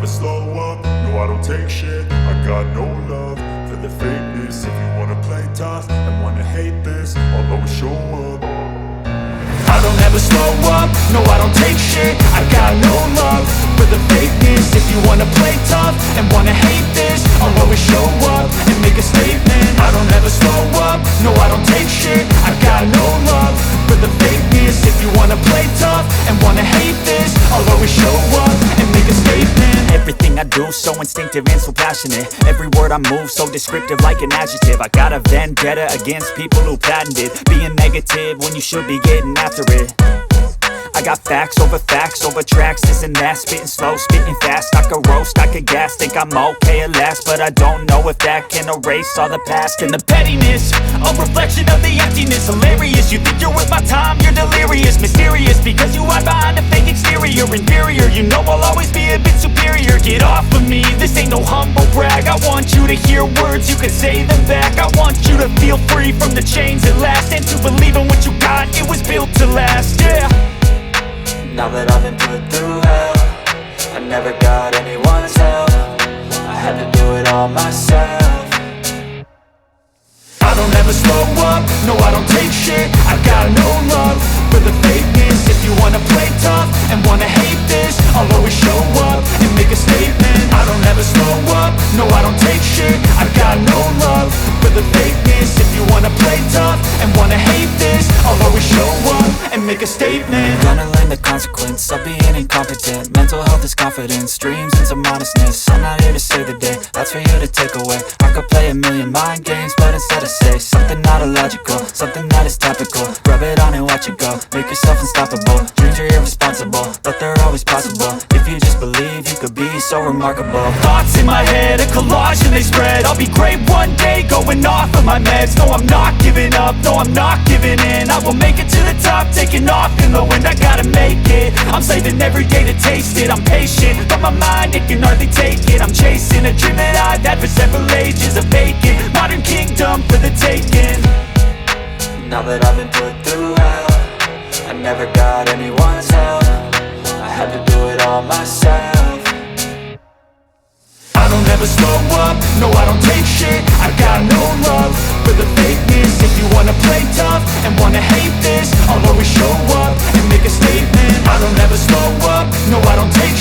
slow up, no I don't take shit. I got no love for the fakeness. If you wanna play tough and wanna hate this, I'll always show up. I don't ever slow up, no I don't take shit. I got no love for the fakeness. If you wanna play tough and wanna hate this, I'll always show up and make a statement. I don't ever slow up, no I don't take shit. I got no love for the fakeness. If you wanna play tough and wanna hate this, I'll always show up and make a statement. Everything I do so instinctive and so passionate. Every word I move so descriptive like an adjective. I got a vendetta against people who patented being negative when you should be getting after it. I got facts over tracks, this and that. Spitting slow, spitting fast, I could roast, I could gas. Think I'm okay at last, but I don't know if that can erase all the past. And the pettiness, a reflection of the emptiness. Hilarious, you think you're worth my time, you're delirious. Mysterious, because you hide behind a fake exterior. Inferior, you know I'll always be a bit superior. Get off of me, this ain't no humble brag. I want you to hear words, you can say them back. I want you to feel free from the chains at last, and to believe in what you got, it was built to last, yeah. Now that I've been put through hell, I never got anyone's help. I had to do it all myself. I don't ever slow up, no I don't take shit. I got no love for the fakeness. If you wanna play tough and wanna hate this, I'll always show up and make a statement. I don't ever slow up, no I don't take shit. I got no love for the fakeness. If you wanna play tough and wanna hate this, I'll always show up and make a statement. Gonna learn the consequence of being incompetent. Mental health is confidence, dreams and some modestness. I'm not here to save the day, that's for you to take away. I could play a million mind games, but instead I say something not illogical, something that is topical. Rub it on and watch it go, make yourself unstoppable. Dreams are irresponsible, but they're always possible. If you just believe, you could be so remarkable. Thoughts in my head, a collage and they spread. I'll be great one day, going off of my meds. No, I'm not giving up, no, I'm not giving in. I will make it to the top, taking off in the wind. I gotta make it, I'm saving every day to taste it. I'm patient, but my mind, it can hardly take it. I'm chasing a dream that I've had for several ages. A vacant, modern kingdom for the taking. Now that I've been put through hell, I never got anyone's help. I had to do it all myself. I don't ever slow up, no I don't take shit. I got no love for the fakeness. If you wanna play tough and wanna hate this, I'll always show up and make a statement. I don't ever slow up,